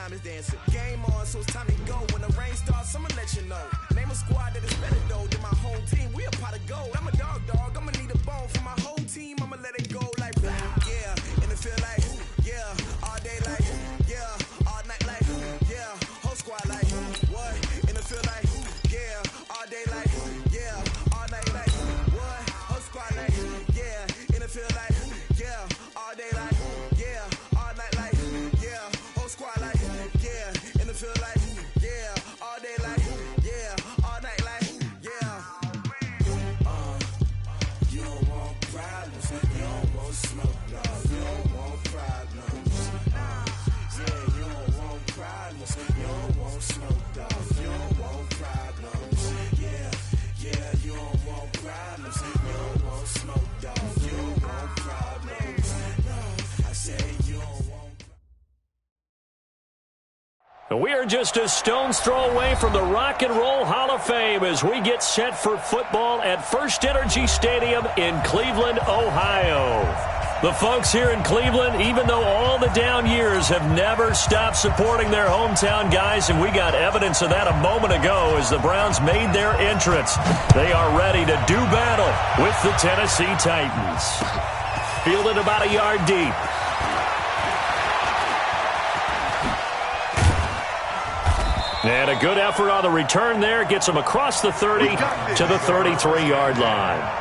diamonds dancing. Game on, so it's time to go. When the rain starts, I'ma let you know. Name a squad that is better though than my home team. We a pot of gold. I'm a dog. I'ma need a bone for my whole team. I'ma let it go like yeah, and it feel like yeah, all day like yeah, all night like yeah, whole squad like what? And it feel like yeah, all day like yeah, all night like what? Whole squad like yeah, and it feel like yeah, all day like yeah, all night like yeah, whole squad like yeah, and it feel like yeah, all day like yeah, all night like yeah. You don't want problems, you don't want smoke, no, you don't want problems. Yeah, you don't want problems, you don't want smoke, dog, you don't want problems. Yeah, you don't want problems, you don't want smoke, dog, you don't want problems. No, I say you don't want. We are just a stone's throw away from the Rock and Roll Hall of Fame as we get set for football at First Energy Stadium in Cleveland, Ohio. The folks here in Cleveland, even though all the down years, have never stopped supporting their hometown guys, and we got evidence of that a moment ago as the Browns made their entrance. They are ready to do battle with the Tennessee Titans. Fielded about a yard deep. And a good effort on the return there. Gets him across the 30 to the 33-yard line.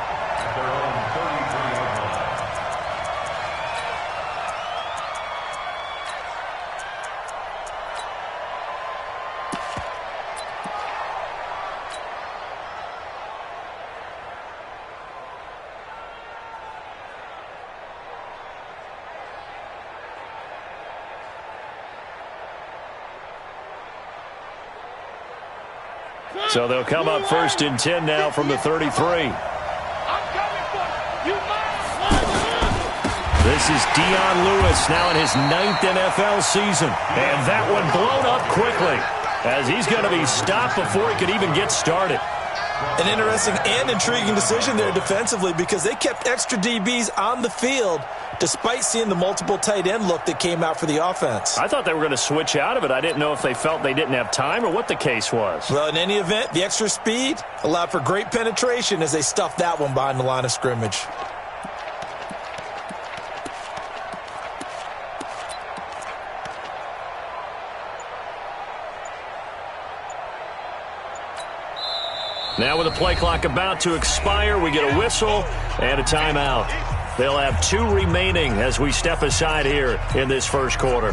So they'll come up first and 10 now from the 33. This is Dion Lewis now in his 9th NFL season. And that one blown up quickly as he's going to be stopped before he could even get started. An interesting and intriguing decision there defensively because they kept extra DBs on the field despite seeing the multiple tight end look that came out for the offense. I thought they were going to switch out of it. I didn't know if they felt they didn't have time or what the case was. Well, in any event, the extra speed allowed for great penetration as they stuffed that one behind the line of scrimmage. Now with the play clock about to expire, we get a whistle and a timeout. They'll have 2 remaining as we step aside here in this first quarter.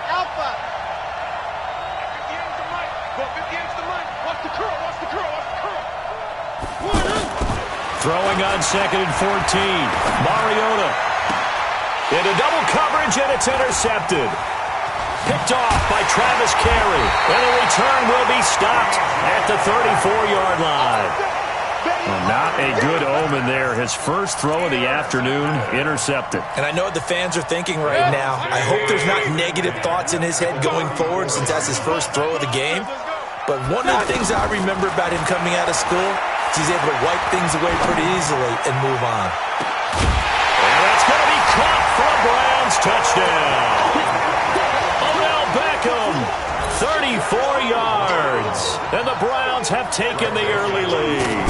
Alpha. Watch the curl. Throwing on 2nd and 14. Mariota. Into double coverage, and it's intercepted. Picked off by Travis Carey. And the return will be stopped at the 34-yard line. Well, not a good omen there. His first throw of the afternoon intercepted. And I know what the fans are thinking right now. I hope there's not negative thoughts in his head going forward since that's his first throw of the game. But one of the things I remember about him coming out of school is he's able to wipe things away pretty easily and move on. And that's going to be caught for a Browns touchdown. Odell Beckham, 34 yards. And the Browns have taken the early lead.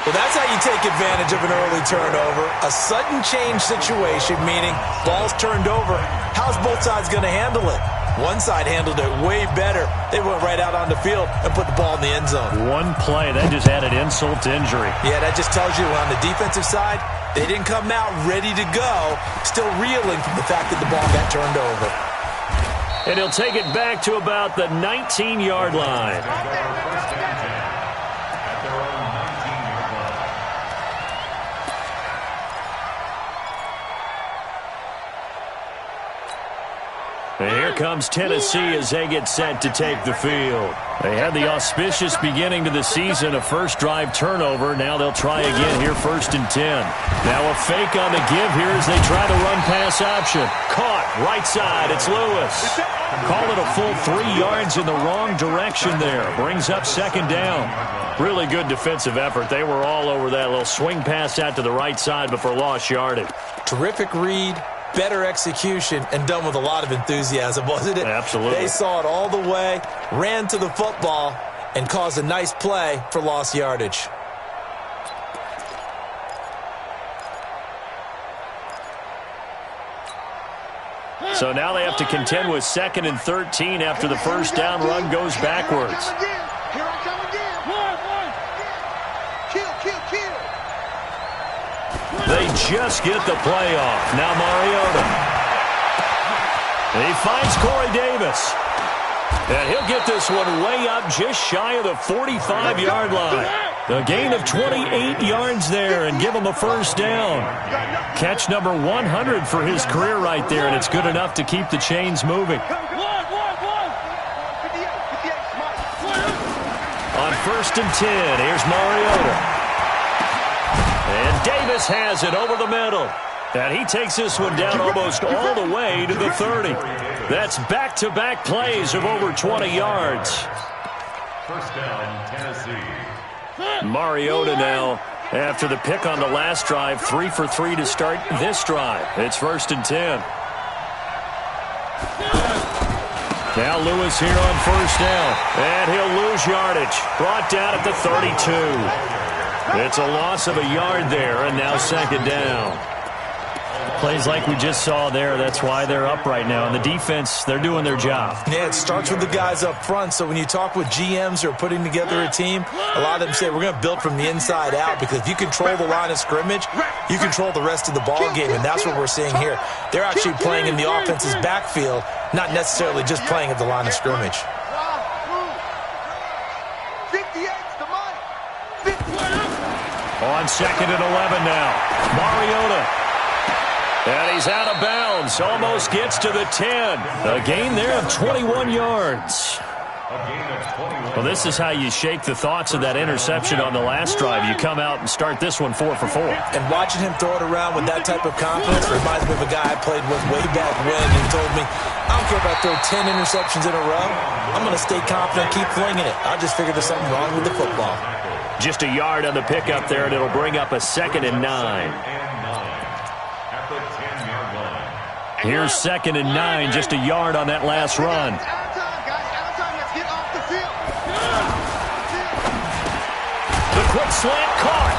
Well, that's how you take advantage of an early turnover. A sudden change situation, meaning ball's turned over. How's both sides going to handle it? One side handled it way better. They went right out on the field and put the ball in the end zone. One play, that just added insult to injury. Yeah, that just tells you on the defensive side, they didn't come out ready to go, still reeling from the fact that the ball got turned over. And he'll take it back to about the 19-yard line. And here comes Tennessee as they get set to take the field. They had the auspicious beginning to the season, a first drive turnover. Now they'll try again here, 1st and 10. Now a fake on the give here as they try to run pass option. Caught, right side, it's Lewis. Call it a full 3 yards in the wrong direction there. Brings up 2nd down. Really good defensive effort. They were all over that little swing pass out to the right side before lost yardage. Terrific read. Better execution, and done with a lot of enthusiasm, wasn't it? Absolutely. They saw it all the way, ran to the football, and caused a nice play for lost yardage. So now they have to contend with 2nd and 13 after the first down run goes backwards. Here I come again. Kill. They just get the play off. Now Mariota. He finds Corey Davis. And he'll get this one way up just shy of the 45-yard line. A gain of 28 yards there and give him a first down. Catch number 100 for his career right there, and it's good enough to keep the chains moving. On 1st and 10, here's Mariota. And Davis has it over the middle. And he takes this one down almost all the way to the 30. That's back-to-back plays of over 20 yards. First down, Tennessee. Mariota now, after the pick on the last drive, 3 for 3 to start this drive. It's 1st and 10. Now Lewis here on 1st down. And he'll lose yardage. Brought down at the 32. It's a loss of a yard there, and now 2nd down. Plays like we just saw there, that's why they're up right now. And the defense, they're doing their job. Yeah, it starts with the guys up front. So when you talk with GMs who are putting together a team, a lot of them say we're going to build from the inside out, because if you control the line of scrimmage, you control the rest of the ball game, and that's what we're seeing here. They're actually playing in the offense's backfield, not necessarily just playing at the line of scrimmage. On 2nd and 11 now. Mariota. And he's out of bounds. Almost gets to the 10. A gain there of 21 yards. Well, this is how you shake the thoughts of that interception on the last drive. You come out and start this one 4 for 4. And watching him throw it around with that type of confidence reminds me of a guy I played with way back when, and he told me, I don't care if I throw 10 interceptions in a row. I'm going to stay confident, keep flinging it. I just figured there's something wrong with the football. Just a yard on the pickup there, and it'll bring up a 2nd and 9. Here's 2nd and 9, just a yard on that last run. The quick slant caught.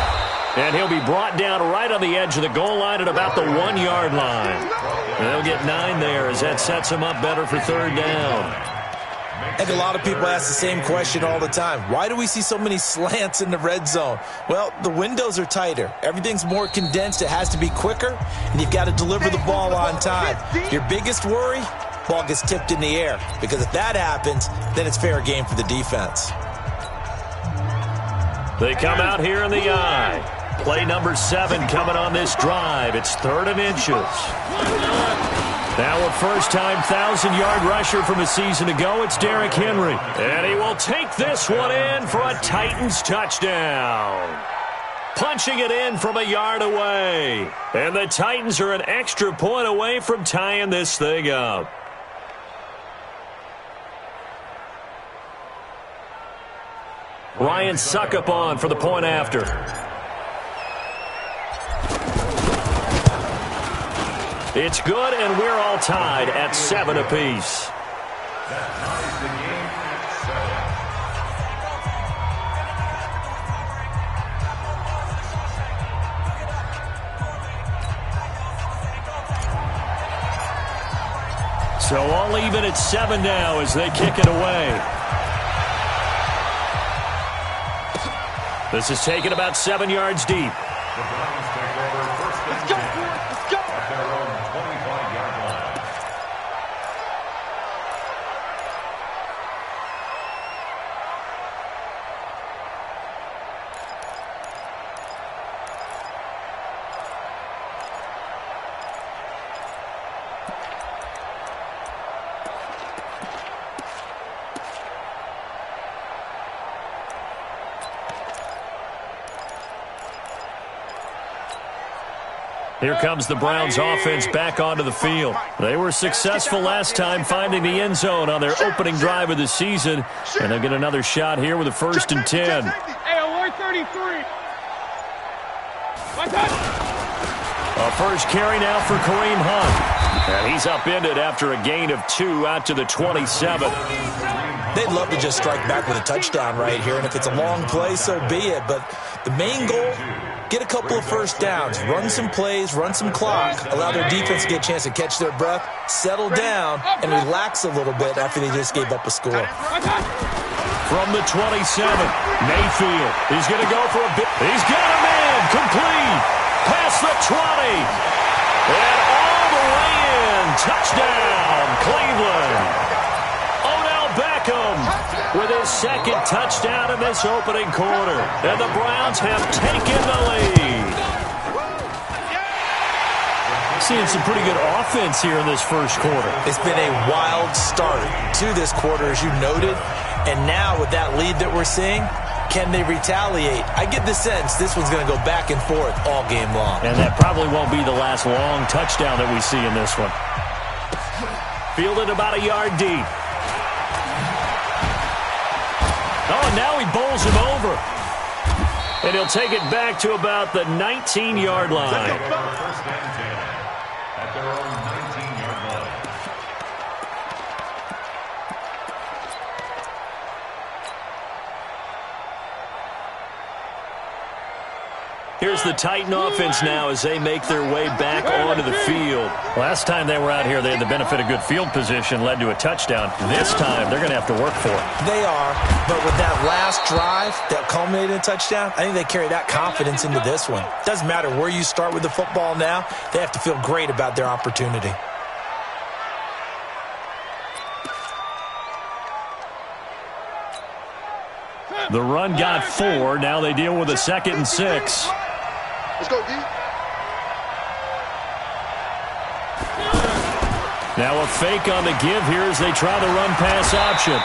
And he'll be brought down right on the edge of the goal line at about the 1-yard line. And they'll get 9 there as that sets him up better for 3rd down. I think a lot of people ask the same question all the time. Why do we see so many slants in the red zone? Well, the windows are tighter. Everything's more condensed. It has to be quicker, and you've got to deliver the ball on time. Your biggest worry, ball gets tipped in the air, because if that happens, then it's fair game for the defense. They come out here in the eye. Play number 7 coming on this drive. It's 3rd and inches. Now a first-time 1,000-yard rusher from a season ago, it's Derrick Henry. And he will take this one in for a Titans touchdown. Punching it in from a yard away. And the Titans are an extra point away from tying this thing up. Ryan Suckup on for the point after. It's good, and we're all tied at 7 apiece. That ties the game at 7. So all even at 7 now as they kick it away. This is taken about 7 yards deep. The Browns take over 1st and 10 at their own 25-yard line. Here comes the Browns offense back onto the field. They were successful last time finding the end zone on their opening drive of the season, and they'll get another shot here with a 1st and 10. Hey, 133. A first carry now for Kareem Hunt. And he's upended after a gain of 2 out to the 27. They'd love to just strike back with a touchdown right here, and if it's a long play, so be it. But the main goal, get a couple of first downs, run some plays, run some clock, allow their defense to get a chance to catch their breath, settle down, and relax a little bit after they just gave up a score. From the 27, Mayfield. He's going to go for a bit. He's got a man. Complete. Past the 20. And all the way in. Touchdown, Cleveland. Odell Beckham with his 2nd touchdown in this opening quarter. And the Browns have taken the lead. Seeing some pretty good offense here in this first quarter. It's been a wild start to this quarter, as you noted. And now with that lead that we're seeing, can they retaliate? I get the sense this one's going to go back and forth all game long. And that probably won't be the last long touchdown that we see in this one. Fielded about a yard deep. Oh, and now he bowls him over. And he'll take it back to about the 19-yard line. First and 10 at their own 19-yard line. Here's the Titan offense now as they make their way back onto the field. Last time they were out here, they had the benefit of good field position, led to a touchdown. This time, they're going to have to work for it. They are, but with that last drive that culminated in a touchdown, I think they carry that confidence into this one. Doesn't matter where you start with the football now, they have to feel great about their opportunity. The run got 4. Now they deal with a 2nd and 6. Let's go, D. Now a fake on the give here as they try the run-pass option.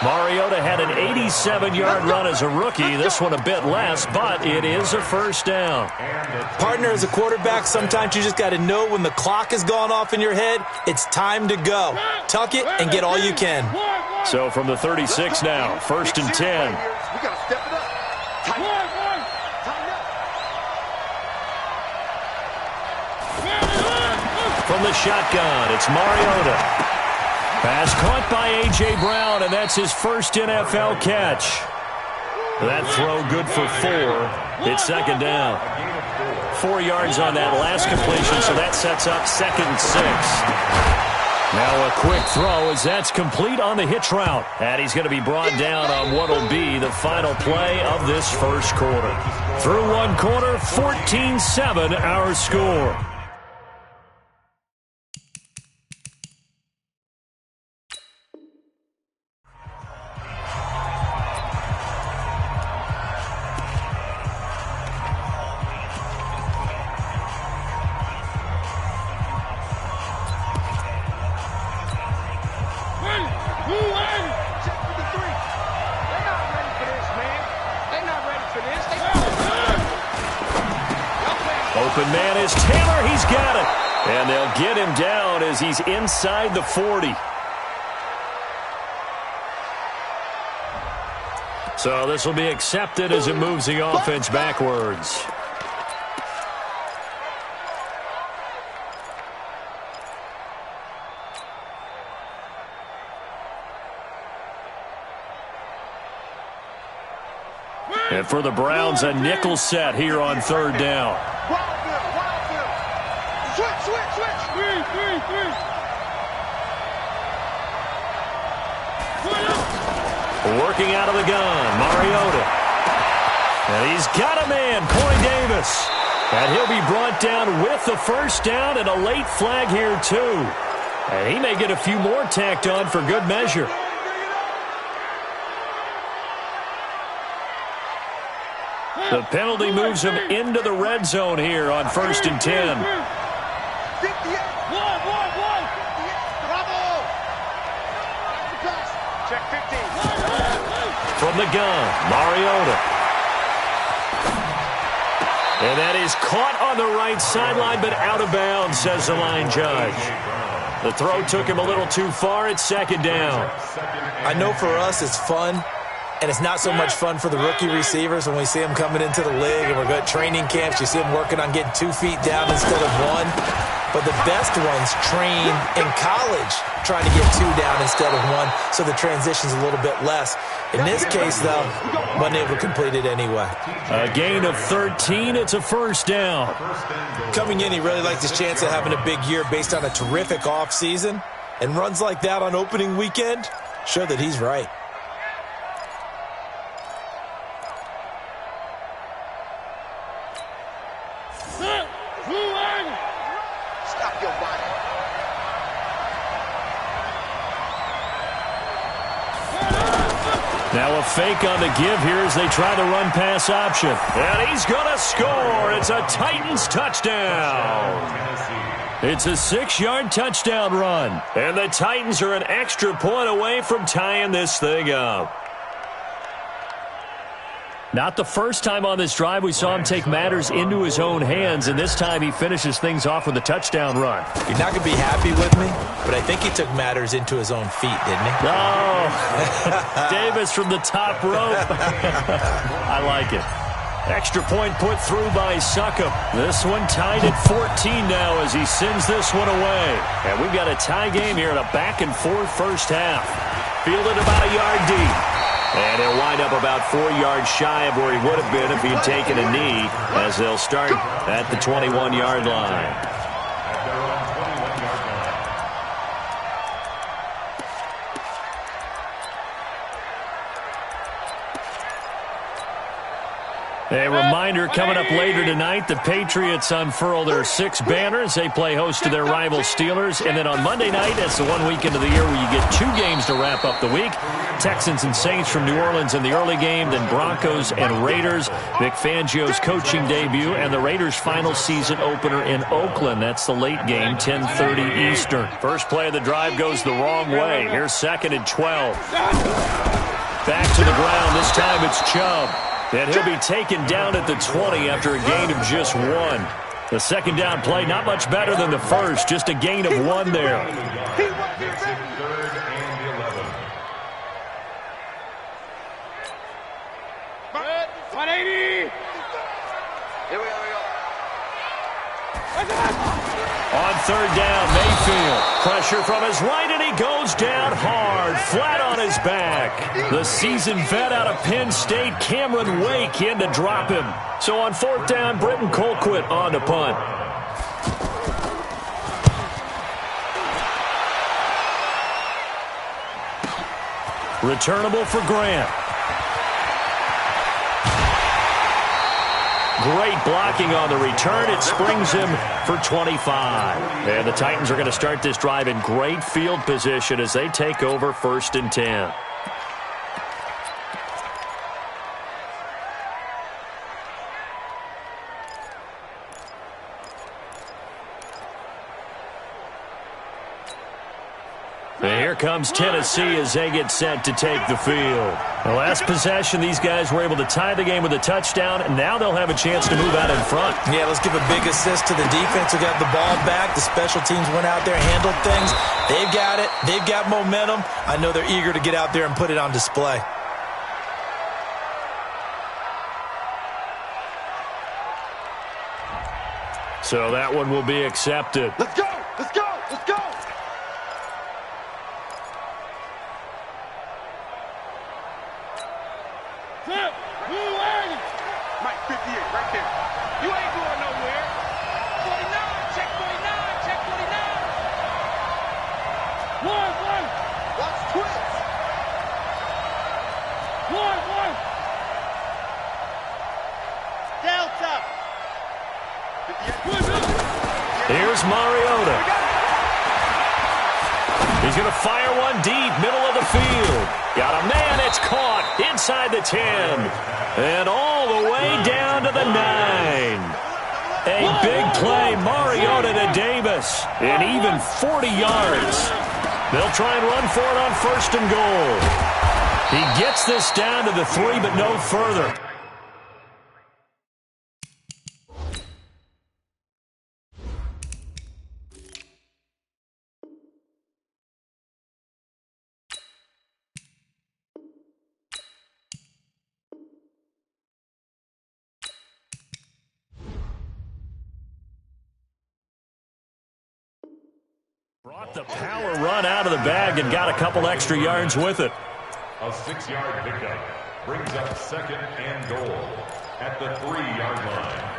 Mariota had an 87-yard run as a rookie. This one a bit less, but it is a first down. Partner, as a quarterback, sometimes you just got to know when the clock has gone off in your head, it's time to go. Tuck it and get all you can. So from the 36 now, 1st and 10. We got to step it up. Tighten up. From the shotgun, it's Mariota. Pass caught by A.J. Brown, and that's his first NFL catch. That throw good for 4. It's 2nd down. 4 yards on that last completion, so that sets up 2nd and 6. Now a quick throw as that's complete on the hitch route. And he's going to be brought down on what will be the final play of this first quarter. Through one quarter, 14-7 our score. Open man is Taylor. He's got it. And they'll get him down as he's inside the 40. So this will be accepted as it moves the offense backwards. And for the Browns, a nickel set here on 3rd down. Working out of the gun, Mariota. And he's got a man, Corey Davis. And he'll be brought down with the first down and a late flag here too. And he may get a few more tacked on for good measure. The penalty moves him into the red zone here on 1st and 10. Check 15. From the gun, Mariota. And that is caught on the right sideline, but out of bounds, says the line judge. The throw took him a little too far. It's second down. I know for us it's fun, and it's not so much fun for the rookie receivers when we see them coming into the league and we're going to training camps. You see them working on getting 2 feet down instead of 1. But the best ones train in college trying to get 2 down instead of 1, so the transition's a little bit less. In this case, though, wasn't able to complete it anyway. A gain of 13. It's a first down. Coming in, he really liked his chance of having a big year based on a terrific offseason. And runs like that on opening weekend show that he's right. Stop your body. Now a fake on the give here as they try the run-pass option. And he's going to score. It's a Titans touchdown. It's a 6-yard touchdown run. And the Titans are an extra point away from tying this thing up. Not the first time on this drive we saw him take matters into his own hands, and this time he finishes things off with a touchdown run. You're not going to be happy with me, but I think he took matters into his own feet, didn't he? Oh, Davis from the top rope. I like it. Extra point put through by Succop. This one tied at 14 now as he sends this one away. And we've got a tie game here in a back-and-forth first half. Fielded about a yard deep. And he'll wind up about 4 yards shy of where he would have been if he'd taken a knee, as they'll start at the 21-yard line. A reminder coming up later tonight, the Patriots unfurl their 6 banners. They play host to their rival Steelers. And then on Monday night, that's the one weekend of the year where you get 2 games to wrap up the week. Texans and Saints from New Orleans in the early game, then Broncos and Raiders. Vic Fangio's coaching debut and the Raiders' final season opener in Oakland. That's the late game, 10:30 Eastern. First play of the drive goes the wrong way. Here's 2nd and 12. Back to the ground. This time it's Chubb. And he'll be taken down at the 20 after a gain of just 1. The second down play, not much better than the first, just a gain of 1 there. 180. Here we go. On third down, Mayfield. Pressure from his right, and he goes down hard, flat on his back. The seasoned vet out of Penn State, Cameron Wake, in to drop him. So on 4th down, Britton Colquitt on to punt. Returnable for Grant. Great blocking on the return. It springs him for 25. And the Titans are going to start this drive in great field position as they take over 1st and 10. And here comes Tennessee as they get set to take the field. The last possession, these guys were able to tie the game with a touchdown, and now they'll have a chance to move out in front. Yeah, let's give a big assist to the defense who got the ball back. The special teams went out there, handled things. They've got it. They've got momentum. I know they're eager to get out there and put it on display. So that one will be accepted. Let's go. Let's go. Let's go. Mike 58 right there. You ain't going nowhere. 49, check 49, check 49. One. Watch twist. One. Delta. Here's Mariota. He's going to fire one deep, middle of the field. Got a man, it's caught inside the 10. And all the way down to the 9. A big play, Mariota to Davis. And even 40 yards. They'll try and run for it on 1st and goal. He gets this down to the 3, but no further. Brought the power run out of the bag and got a couple extra yards with it. A 6-yard pickup brings up 2nd and goal at the 3-yard line.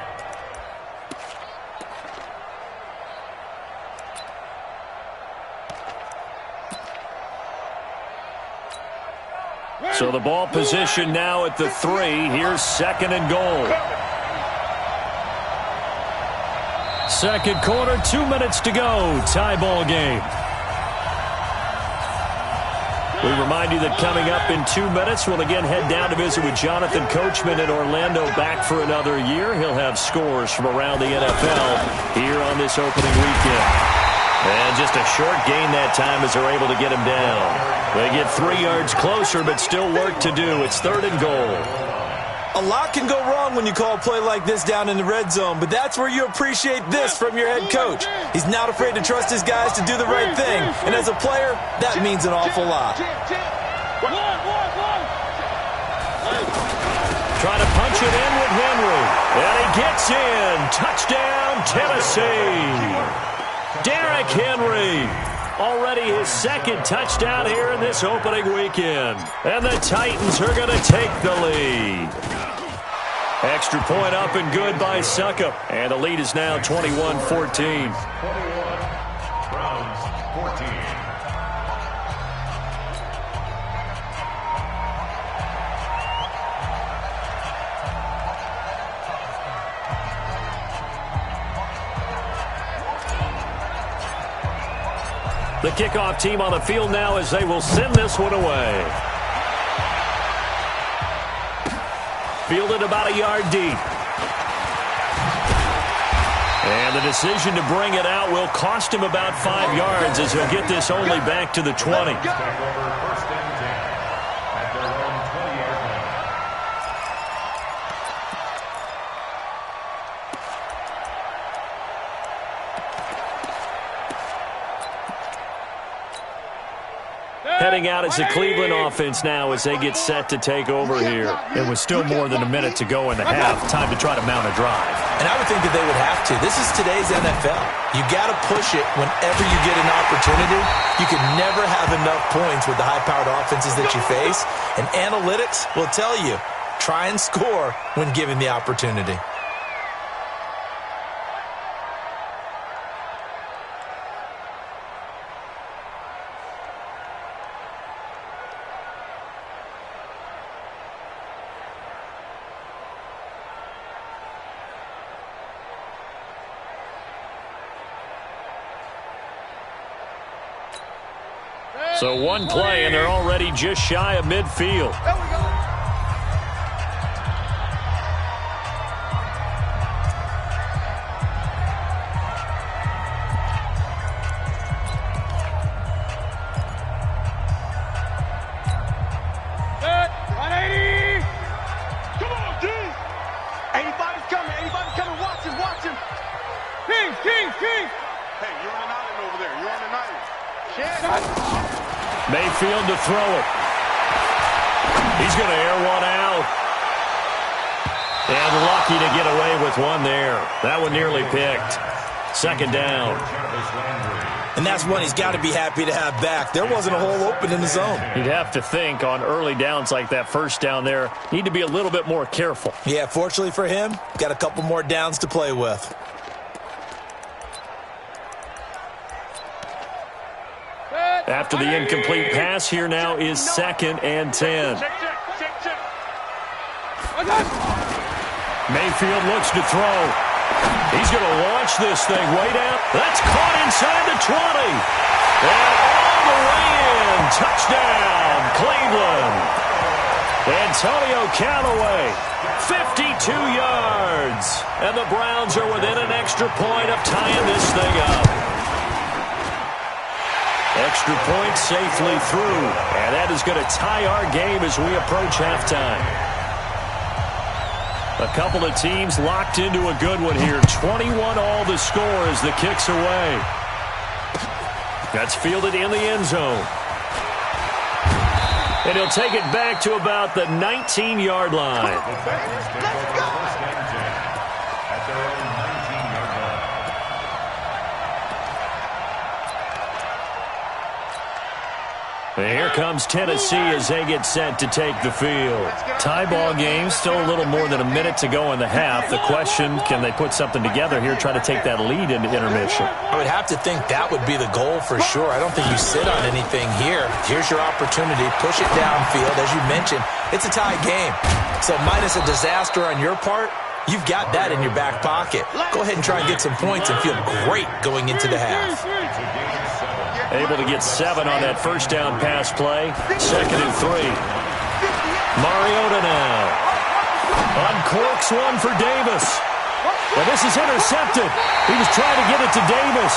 So the ball position now at the 3. Here's 2nd and goal. Second quarter, 2 minutes to go. Tie ball game. We remind you that coming up in 2 minutes, we'll again head down to visit with Jonathan Coachman in Orlando, back for another year. He'll have scores from around the NFL here on this opening weekend. And just a short gain that time as they're able to get him down. They get 3 yards closer, but still work to do. It's 3rd and goal. A lot can go wrong when you call a play like this down in the red zone, but that's where you appreciate this from your head coach. He's not afraid to trust his guys to do the right thing, and as a player, that means an awful lot. Trying to punch it in with Henry, and he gets in. Touchdown, Tennessee. Derrick Henry. Already his 2nd touchdown here in this opening weekend. And the Titans are going to take the lead. Extra point up and good by Suckup. And the lead is now 21-14. 21, Browns 14. The kickoff team on the field now as they will send this one away. Fielded about a yard deep. And the decision to bring it out will cost him about 5 yards as he'll get this only back to the 20. Take over 1st and 10 at their own 20-yard line. Heading out as the Cleveland offense now as they get set to take over here. And with still more than a minute to go in the half, time to try to mount a drive. And I would think that they would have to. This is today's NFL. You got to push it whenever you get an opportunity. You can never have enough points with the high-powered offenses that you face. And analytics will tell you, try and score when given the opportunity. So one play, and they're already just shy of midfield. Mayfield to throw it. He's going to air one out. And lucky to get away with one there. That one nearly picked. 2nd down. And that's one he's got to be happy to have back. There wasn't a hole open in the zone. You'd have to think on early downs like that, 1st down there, need to be a little bit more careful. Yeah, fortunately for him, got a couple more downs to play with. After the incomplete pass, here now is 2nd and 10. Mayfield looks to throw. He's going to launch this thing way down. That's caught inside the 20. And all the way in. Touchdown, Cleveland. Antonio Callaway, 52 yards. And the Browns are within an extra point of tying this thing up. Extra point safely through. And that is going to tie our game as we approach halftime. A couple of teams locked into a good one here. 21 all the score as the kick's away. That's fielded in the end zone. And he'll take it back to about the 19-yard line. Let's go. At their own 19-yard line. Here comes Tennessee as they get set to take the field. Tie ball game, still a little more than a minute to go in the half. The question, can they put something together here, try to take that lead into intermission? I would have to think that would be the goal for sure. I don't think you sit on anything here. Here's your opportunity. Push it downfield. As you mentioned, it's a tie game. So minus a disaster on your part, you've got that in your back pocket. Go ahead and try and get some points and feel great going into the half. Able to get 7 on that first down pass play. 2nd and 3. Mariota now. Uncorks one for Davis. But this is intercepted. He was trying to get it to Davis.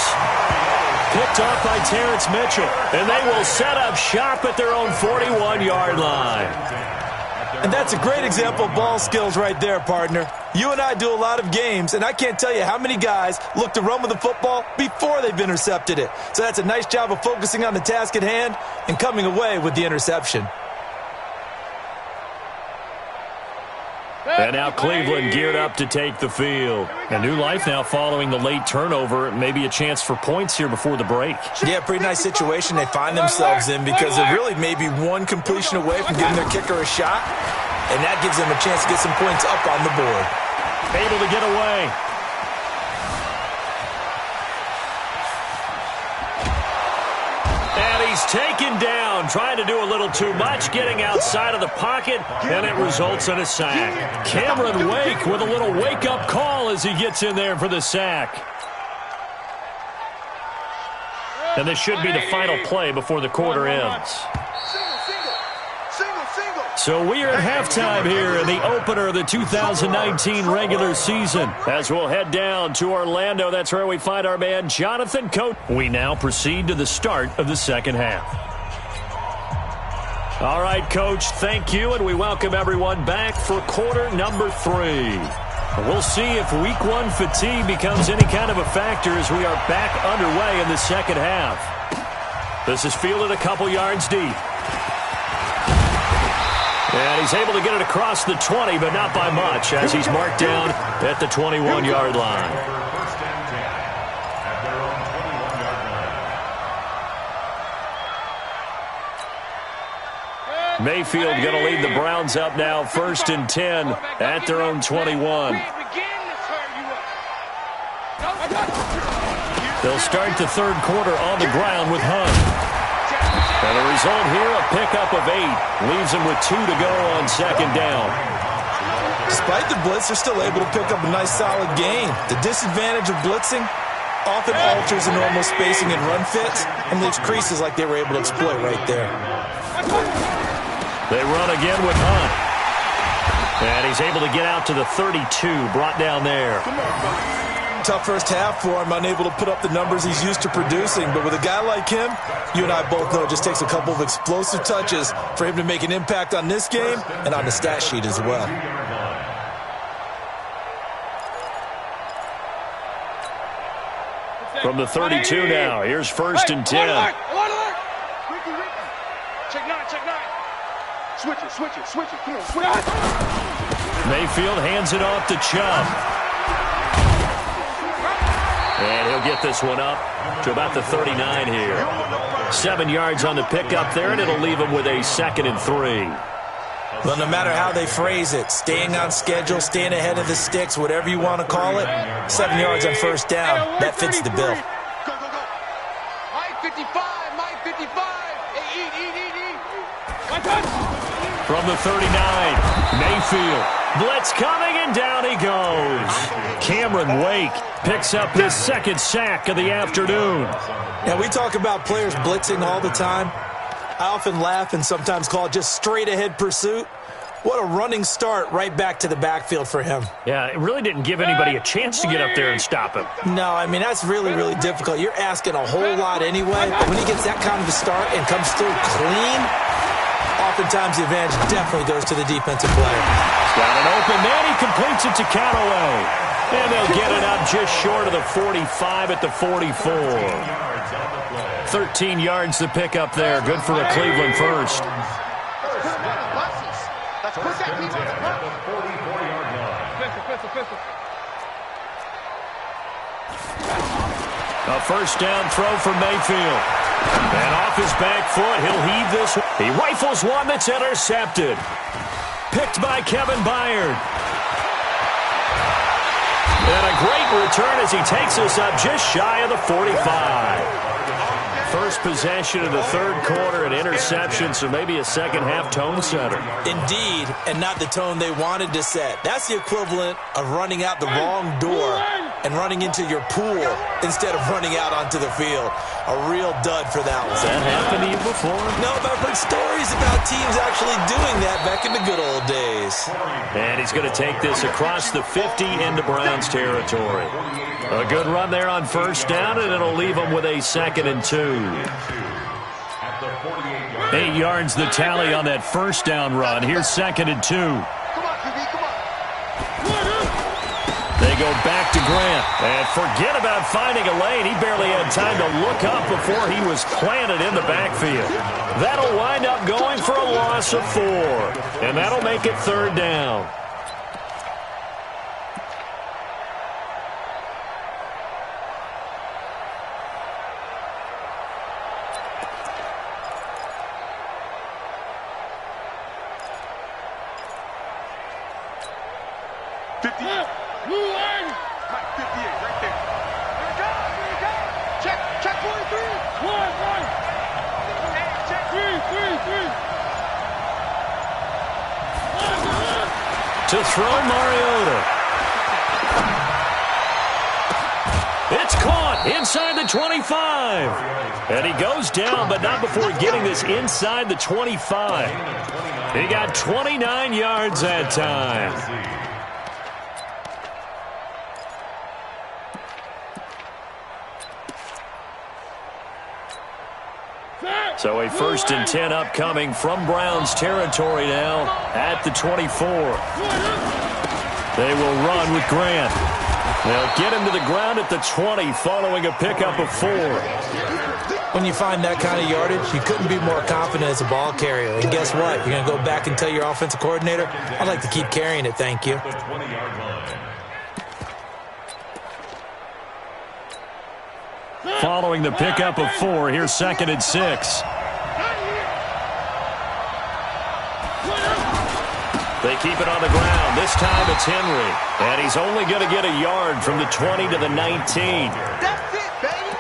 Picked off by Terrence Mitchell. And they will set up shop at their own 41-yard line. And that's a great example of ball skills right there, partner. You and I do a lot of games, and I can't tell you how many guys look to run with the football before they've intercepted it. So that's a nice job of focusing on the task at hand and coming away with the interception. And now Cleveland geared up to take the field. A new life now following the late turnover. Maybe a chance for points here before the break. Yeah, pretty nice situation they find themselves in because they're really maybe one completion away from giving their kicker a shot. And that gives them a chance to get some points up on the board. Able to get away. And he's taken down, trying to do a little too much, getting outside of the pocket, and it results in a sack. Cameron Wake with a little wake-up call as he gets in there for the sack. And this should be the final play before the quarter ends. So we are at halftime here in the opener of the 2019 regular season. As we'll head down to Orlando, that's where we find our man Jonathan Coate. We now proceed to the start of the second half. All right, Coach, thank you, and we welcome everyone back for quarter number 3. We'll see if week 1 fatigue becomes any kind of a factor as we are back underway in the second half. This is fielded a couple yards deep. And he's able to get it across the 20, but not by much, as he's marked down at the 21-yard line. Mayfield going to lead the Browns up now, 1st and 10 at their own 21. They'll start the third quarter on the ground with Hunt. And the result here, a pickup of 8. Leaves them with 2 to go on second down. Despite the blitz, they're still able to pick up a nice solid gain. The disadvantage of blitzing often alters the normal spacing and run fits and leaves creases like they were able to exploit right there. They run again with Hunt. And he's able to get out to the 32, brought down there. Tough first half for him, unable to put up the numbers he's used to producing. But with a guy like him, you and I both know it just takes a couple of explosive touches for him to make an impact on this game and on the stat sheet as well. From the 32 now, here's 1st and 10. Check 9. Switch it. Come on, switch it. Mayfield hands it off to Chubb. And he'll get this one up to about the 39 here. 7 yards on the pickup there, and it'll leave him with a 2nd and 3. Well, no matter how they phrase it, staying on schedule, staying ahead of the sticks, whatever you want to call it, 7 yards on first down, that fits the bill. Go. Mike 55. From the 39, Mayfield. Blitz coming, and down he goes. Cameron Wake picks up his 2nd sack of the afternoon. Now, we talk about players blitzing all the time. I often laugh and sometimes call it just straight-ahead pursuit. What a running start right back to the backfield for him. Yeah, it really didn't give anybody a chance to get up there and stop him. No, I mean, that's really, really difficult. You're asking a whole lot anyway, but when he gets that kind of a start and comes through clean, oftentimes the advantage definitely goes to the defensive player. He's got an open man. He completes it to Callaway. And they'll get it up just short of the 45 at the 44. 13 yards to pick up there. Good for a Cleveland first. A first down throw for Mayfield. And off his back foot, he'll heave this. He rifles one that's intercepted. Picked by Kevin Byard. And a great return as he takes us up just shy of the 45. First possession of the third quarter, an interception, so maybe a second-half tone setter. Indeed, and not the tone they wanted to set. That's the equivalent of running out the wrong door and running into your pool instead of running out onto the field. A real dud for that one. Has that happened to you before? No, but I've heard stories about teams actually doing that back in the good old days. And he's going to take this across the 50 into Browns territory. A good run there on first down, and it'll leave them with a 2nd and 2. 8 yards the tally on that first down run. Here's 2nd and 2. They go back to Grant. And forget about finding a lane. He barely had time to look up before he was planted in the backfield. That'll wind up going for a loss of 4. And that'll make it 3rd down. To throw Mariota. It's caught inside the 25. And he goes down, but not before getting this inside the 25. He got 29 yards that time. So a 1st and 10 upcoming from Browns territory now at the 24. They will run with Grant. They'll get him to the ground at the 20 following a pickup of 4. When you find that kind of yardage, you couldn't be more confident as a ball carrier. And guess what? You're going to go back and tell your offensive coordinator, I'd like to keep carrying it, thank you. Following the pickup of 4, here's 2nd and 6. They keep it on the ground. This time it's Henry. And he's only going to get a yard from the 20 to the 19.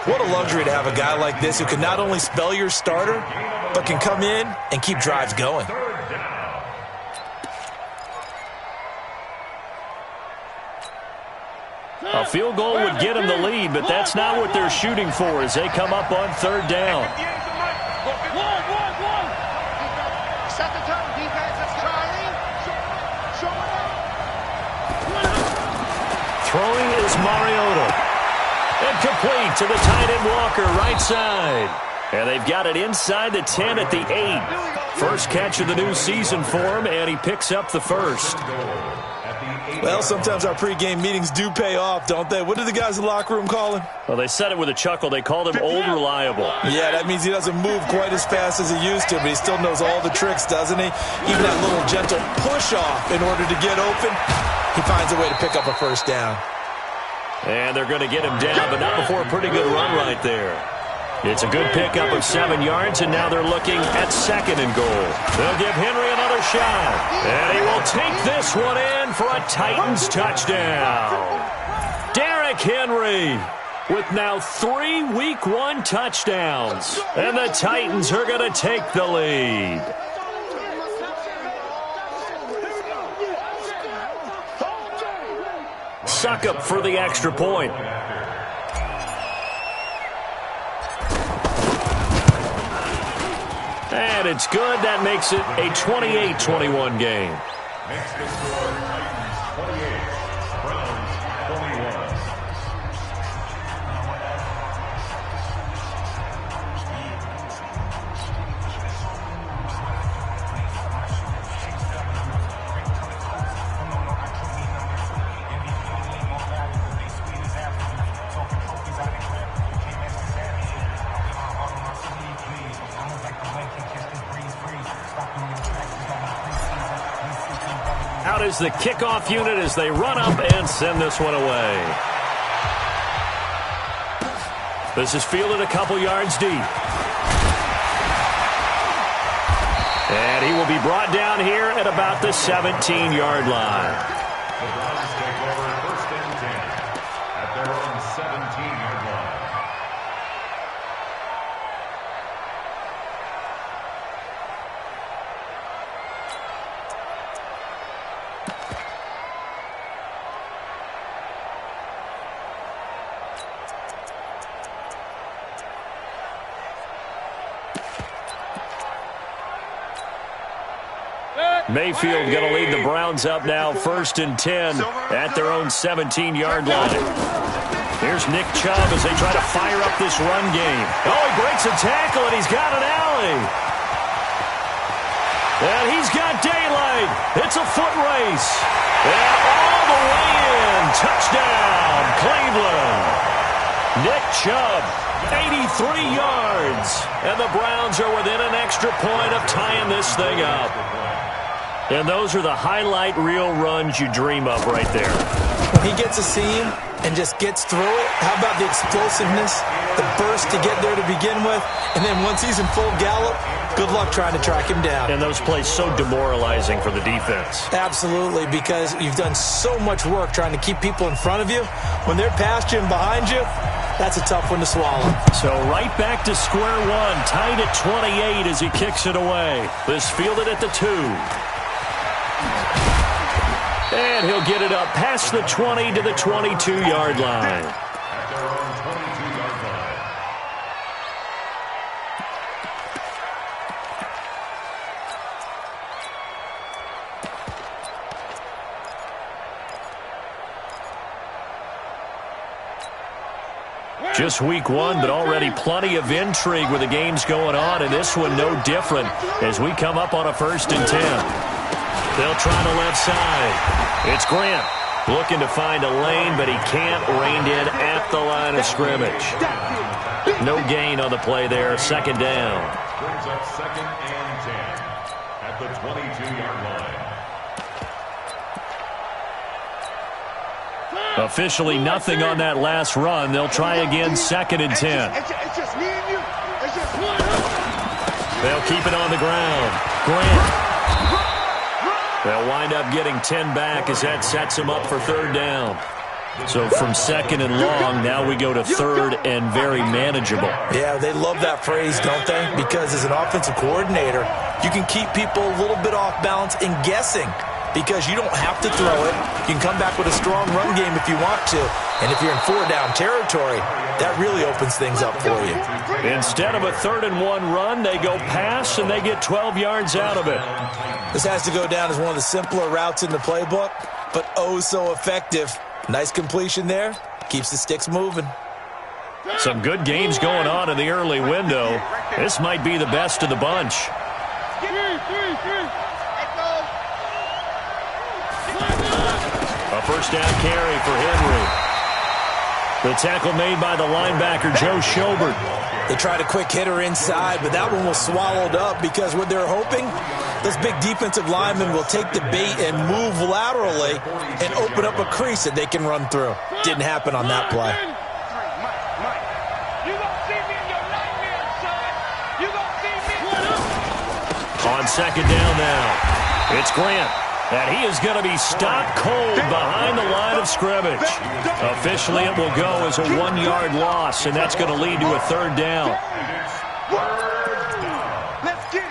What a luxury to have a guy like this who can not only spell your starter, but can come in and keep drives going. A field goal would get him the lead, but that's not what they're shooting for as they come up on 3rd down. Throwing is Mariota. And complete to the tight end Walker, right side. And they've got it inside the 10 at the 8. First catch of the new season for him, and he picks up the first. Well, sometimes our pregame meetings do pay off, don't they? What did the guys in the locker room call him? Well, they said it with a chuckle. They called him Old Reliable. Yeah, that means he doesn't move quite as fast as he used to, but he still knows all the tricks, doesn't he? Even that little gentle push-off in order to get open, he finds a way to pick up a first down. And they're going to get him down, but not before a pretty good run right there. It's a good pickup of 7 yards, and now they're looking at 2nd and goal. They'll give Henry another shot. And he will take this one in for a Titans touchdown. Derrick Henry with now 3 Week 1 touchdowns. And the Titans are going to take the lead. Succop for the extra point. And it's good. That makes it a 28-21 game. Next to score, Titans 28, Browns 21. Out is the kickoff unit as they run up and send this one away. This is fielded a couple yards deep. And he will be brought down here at about the 17-yard line. The Browns take over 1st and 10 at their own 17-yard line. Mayfield going to lead the Browns up now 1st and 10 at their own 17-yard line. Here's Nick Chubb as they try to fire up this run game. Oh, he breaks a tackle, and he's got an alley. And he's got daylight. It's a foot race. And all the way in. Touchdown, Cleveland. Nick Chubb, 83 yards. And the Browns are within an extra point of tying this thing up. And those are the highlight reel runs you dream of right there. When he gets a seam and just gets through it, how about the explosiveness, the burst to get there to begin with, and then once he's in full gallop, good luck trying to track him down. And those plays so demoralizing for the defense. Absolutely, because you've done so much work trying to keep people in front of you. When they're past you and behind you, that's a tough one to swallow. So right back to square one, tied at 28 as he kicks it away. This fielded at the 2. And he'll get it up past the 20 to the 22-yard line. At their own 22-yard line. Just week 1, but already plenty of intrigue with the games going on, and this one no different as we come up on a 1st and 10. They'll try the left side. It's Grant looking to find a lane, but he can't. Reined in at the line of scrimmage. No gain on the play there. 2nd down. Brings up 2nd and 10 at the 22-yard line. Officially nothing on that last run. They'll try again 2nd and 10. It's just me and you. It's just one. They'll keep it on the ground. Grant. They'll wind up getting 10 back as that sets them up for 3rd down. So from 2nd and long, now we go to 3rd and very manageable. Yeah, they love that phrase, don't they? Because as an offensive coordinator, you can keep people a little bit off balance and guessing because you don't have to throw it. You can come back with a strong run game if you want to. And if you're in 4-down territory, that really opens things up for you. Instead of a 3rd and 1 run, they go pass and they get 12 yards out of it. This has to go down as one of the simpler routes in the playbook, but oh so effective. Nice completion there. Keeps the sticks moving. Some good games going on in the early window. This might be the best of the bunch. A 1st down carry for Henry. The tackle made by the linebacker, Joe Schobert. They tried a quick hitter inside, but that one was swallowed up because what they're hoping, those big defensive linemen will take the bait and move laterally and open up a crease that they can run through. Didn't happen on that play. On 2nd down now, it's Grant. And he is going to be stopped cold behind the line of scrimmage. Officially, it will go as a 1-yard loss, and that's going to lead to a 3rd down. Let's get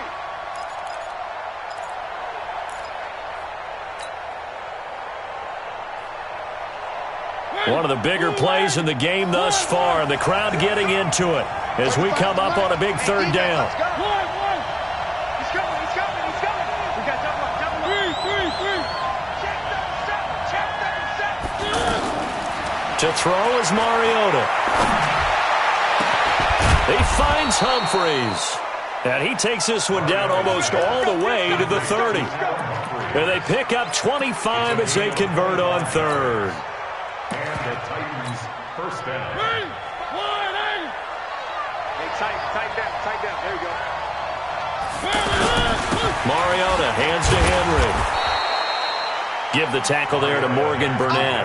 it. One of the bigger plays in the game thus far, and the crowd getting into it as we come up on a big 3rd down. To throw is Mariota. He finds Humphreys. And he takes this one down almost all the way to the 30. And they pick up 25 as they convert on 3rd. And the Titans 1st down. Hey, tight down. There you go. Mariota hands to Henry. Give the tackle there to Morgan Burnett.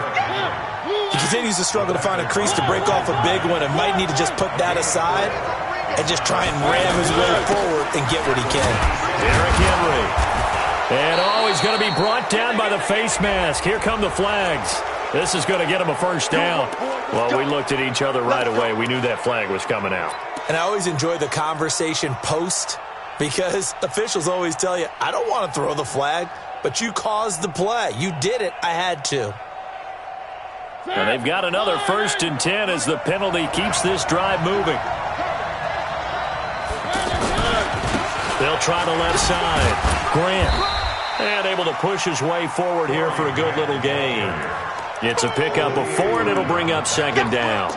He continues to struggle to find a crease to break off a big one and might need to just put that aside and just try and ram his way forward and get what he can. Derrick Henry. And he's going to be brought down by the face mask. Here come the flags. This is going to get him a first down. Well, we looked at each other right away. We knew that flag was coming out. And I always enjoy the conversation post because officials always tell you, I don't want to throw the flag, but you caused the play. You did it. I had to. And they've got another 1st and 10 as the penalty keeps this drive moving. They'll try the left side. Grant. And able to push his way forward here for a good little gain. It's a pickup of 4, and it'll bring up 2nd down.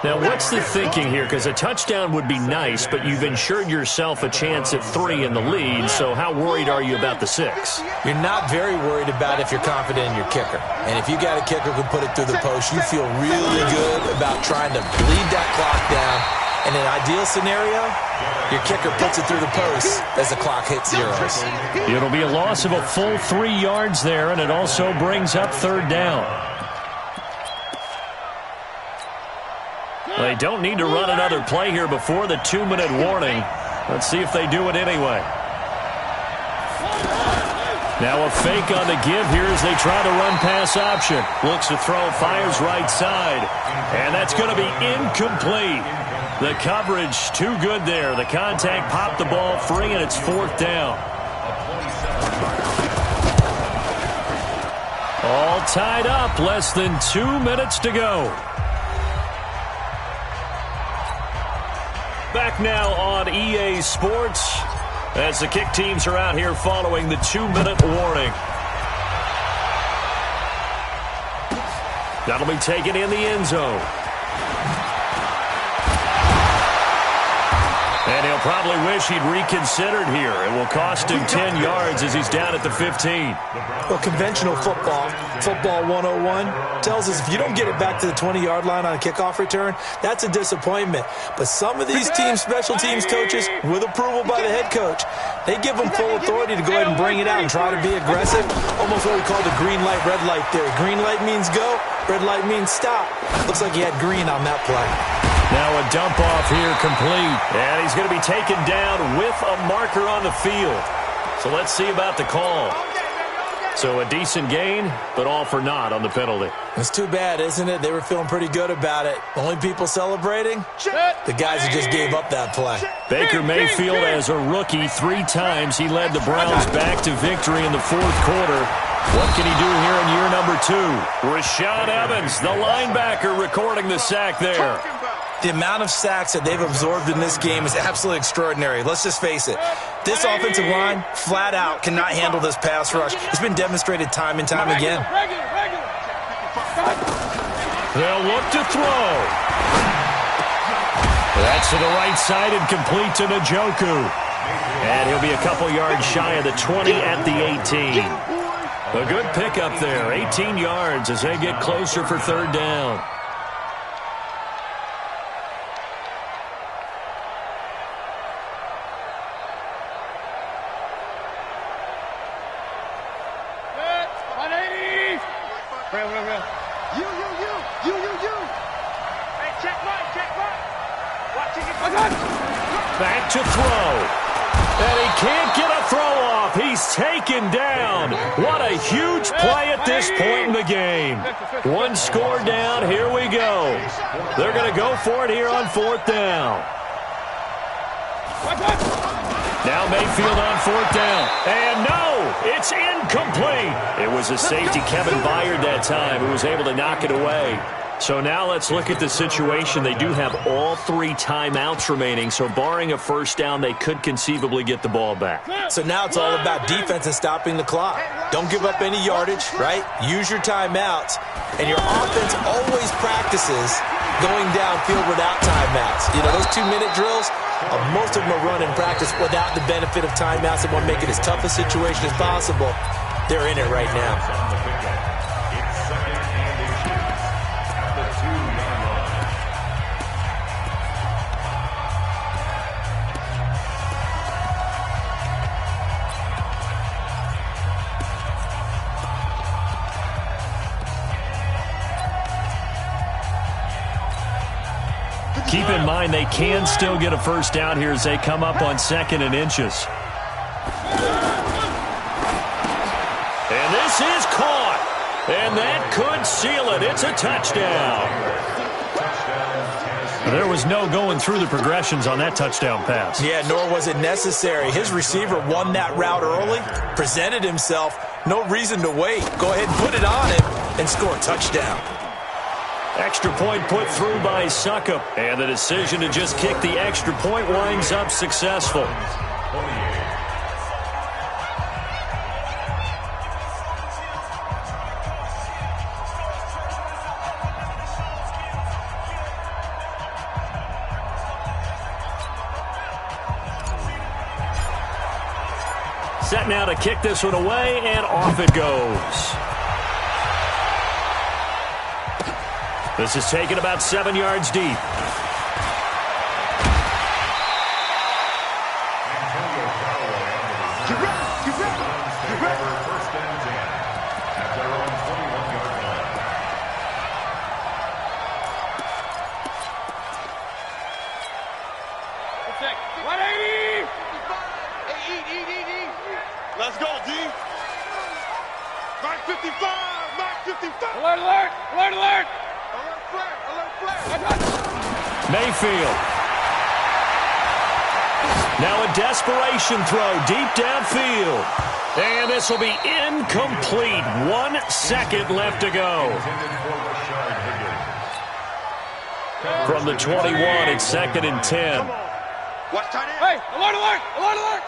Now, what's the thinking here? Because a touchdown would be nice, but you've ensured yourself a chance at 3 in the lead, so how worried are you about the 6? You're not very worried about if you're confident in your kicker. And if you got a kicker who can put it through the post, you feel really good about trying to bleed that clock down. In an ideal scenario, your kicker puts it through the post as the clock hits zeros. It'll be a loss of a full 3 yards there, and it also brings up 3rd down. They don't need to run another play here before the 2-minute warning. Let's see if they do it anyway. Now a fake on the give here as they try to run pass option. Looks to throw, fires right side. And that's going to be incomplete. The coverage too good there. The contact popped the ball free, and it's 4th down. All tied up. Less than 2 minutes to go. Back now on EA Sports as the kick teams are out here following the 2-minute warning. That'll be taken in the end zone. And he'll probably wish he'd reconsidered here. It will cost him 10 yards as he's down at the 15. Well, conventional football 101, tells us if you don't get it back to the 20-yard line on a kickoff return, that's a disappointment. But some of these teams, special teams coaches, with approval by the head coach, they give them full authority to go ahead and bring it out and try to be aggressive. Almost what we call the green light, red light theory. Green light means go, red light means stop. Looks like he had green on that play. Now a dump off here complete. And he's going to be taken down with a marker on the field. So let's see about the call. So a decent gain, but all for naught on the penalty. It's too bad, isn't it? They were feeling pretty good about it. Only people celebrating? The guys who just gave up that play. Baker Mayfield, as a rookie, 3 times he led the Browns back to victory in the 4th quarter. What can he do here in year number 2? Rashaan Evans, the linebacker, recording the sack there. The amount of sacks that they've absorbed in this game is absolutely extraordinary. Let's just face it. This offensive line, flat out, cannot handle this pass rush. It's been demonstrated time and time again. They'll look to throw. That's to the right side and complete to Njoku. And he'll be a couple yards shy of the 20 at the 18. A good pickup there, 18 yards as they get closer for 3rd down. Back to throw. And he can't get a throw off. He's taken down. What a huge play at this point in the game. 1 score down. Here we go. They're going to go for it here on 4th down. Now Mayfield on 4th down. And no, it's incomplete. It was a safety, Kevin Byard, that time, who was able to knock it away. So now let's look at the situation. They do have all 3 timeouts remaining, so barring a first down, they could conceivably get the ball back. So now it's all about defense and stopping the clock. Don't give up any yardage, right? Use your timeouts. And your offense always practices going downfield without timeouts. You know, those 2-minute drills, most of them are run in practice without the benefit of timeouts. They want to make it as tough a situation as possible. They're in it right now. Keep in mind they can still get a first down here as they come up on 2nd and inches. And this is caught. And that could seal it. It's a touchdown. There was no going through the progressions on that touchdown pass. Yeah, nor was it necessary. His receiver won that route early, presented himself. No reason to wait. Go ahead and put it on him and score a touchdown. Extra point put through by Suckup. And the decision to just kick the extra point winds up successful. Set now to kick this one away, and off it goes. This is taken about 7 yards deep. First and 10 at their own 21-yard line. Check. 180! Let's go, D. Mark 55! Mark 55! Alert, alert! Alert, alert! Alert, flag! Alert, flag! Mayfield. Now a desperation throw deep downfield. And this will be incomplete. 1 second left to go. From the 21, it's 2nd and 10. Watch tight end. Hey, alert, alert! Alert, alert!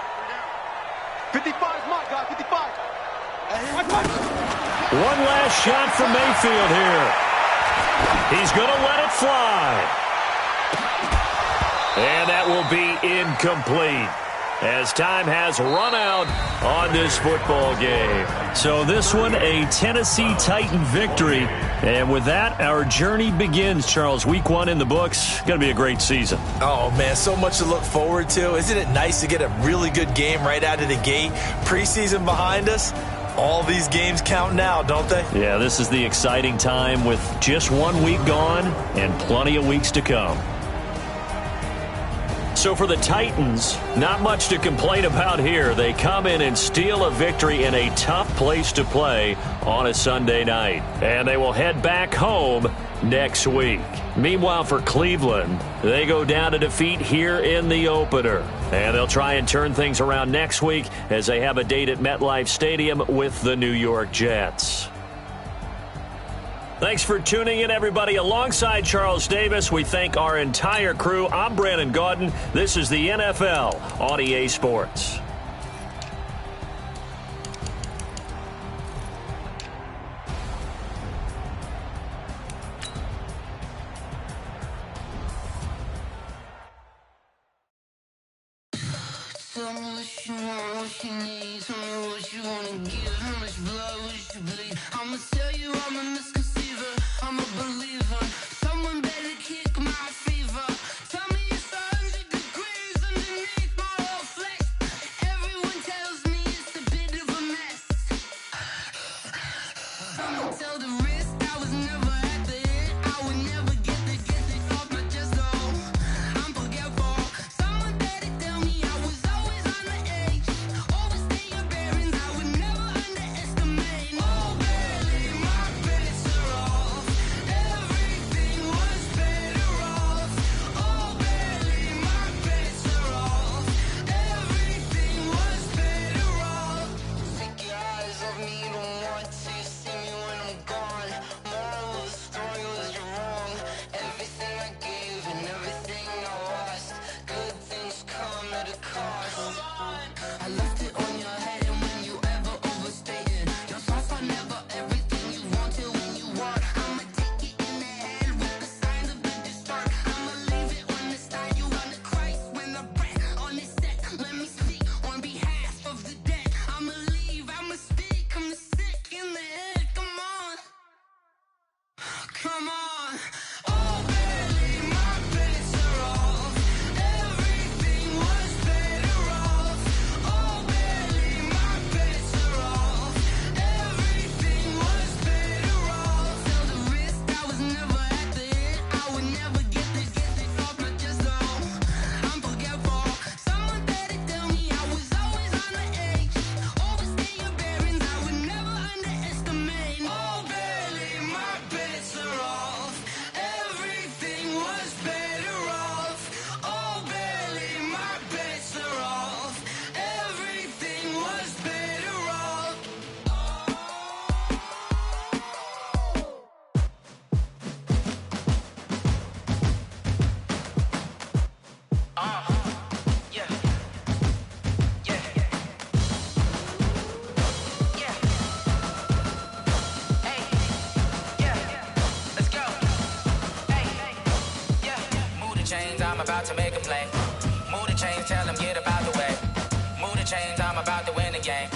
55 is my guy, 55. One last shot from Mayfield here. He's going to let it fly. And that will be incomplete as time has run out on this football game. So this one, a Tennessee Titan victory. And with that, our journey begins, Charles. Week 1 in the books. Going to be a great season. Oh, man, so much to look forward to. Isn't it nice to get a really good game right out of the gate? Preseason behind us. All these games count now, don't they? Yeah, this is the exciting time with just 1 week gone and plenty of weeks to come. So for the Titans, not much to complain about here. They come in and steal a victory in a tough place to play on a Sunday night. And they will head back home next week. Meanwhile, for Cleveland, they go down to defeat here in the opener. And they'll try and turn things around next week as they have a date at MetLife Stadium with the New York Jets. Thanks for tuning in, everybody. Alongside Charles Davis, we thank our entire crew. I'm Brandon Gaudin. This is the NFL on EA Sports. Tell me what you want, what you need. Tell me what you wanna give. How much blood would you bleed? I'ma tell you I'm a misconceiver. I'm a believer. Someone better kick my fever. Tell me it's 100 degrees underneath my whole flesh. Everyone tells me it's a bit of a mess. Someone tell the risk I was never at the end. I would never get it off my chest. Oh, I'm forgetful. Someone better tell me I was always on the edge. Overstay your bearings, I would never underestimate. Oh, barely, my bets are off. Everything I'm about to make a play. Move the chains, tell them get about the way. Move the chains, I'm about to win the game.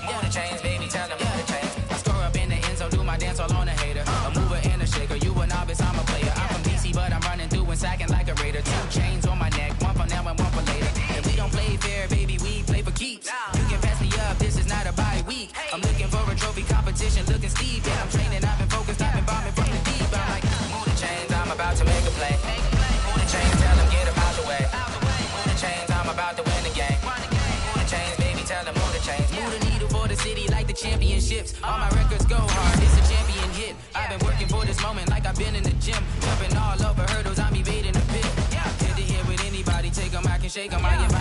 Move the chains, baby, tell them move the chains. I score up in the end zone, do my dance all on a hater. A mover and a shaker, you a novice, I'm a player. I'm from DC, but I'm running through and sacking like a raider. 2 chains on my neck, one for now and one for later. And we don't play fair, baby, we play for keeps. You can pass me up, this is not a bye week. I'm looking for a trophy competition, looking steep. Yeah, I'm training, I've been focused, I've been bombing from the deep. I'm like, move the chains, I'm about to make a play. Move the chains, tell them get about the way. Move the chains, I'm about to win the game. Move the chains, baby, tell them move the chains. Move the needle for the city like the championships. All my records go hard, it's a champion hit. I've been working for this moment like I've been in the gym. Jumping all over hurdles, I'm evading the pit. Hit to hit with anybody, take them, I can shake them. I am